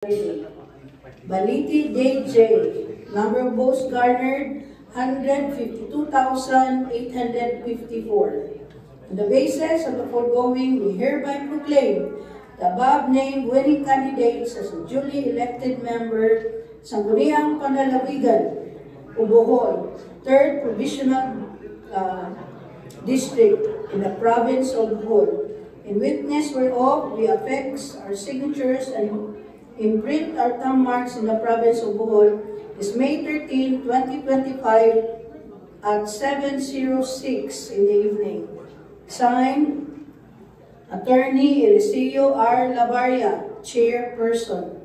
Baliti DJ, number of votes garnered 152,854. On the basis of the foregoing, we hereby proclaim the above-named winning candidates as a duly elected member Sangguniang Panlalawigan, Bohol, 3rd Provisional District in the province of Bohol. In witness whereof, we affix our signatures and imprint our thumb marks in the province of Bohol is May 13, 2025 at 7:06 in the evening. Signed, Attorney Eliseo R. Labaria, Chairperson.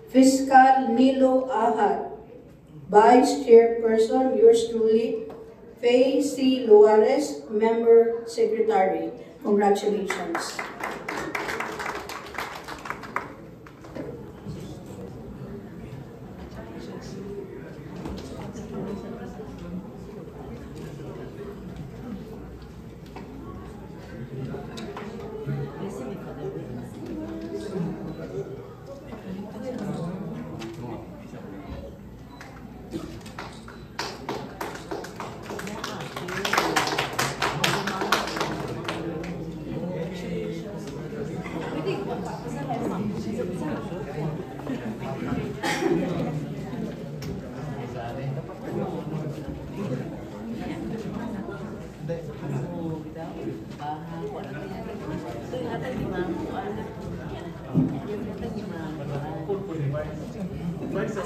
Fiscal Nilo Ahad, Vice Chairperson, yours truly, Faye C. Luares, Member Secretary. Congratulations. Vai ser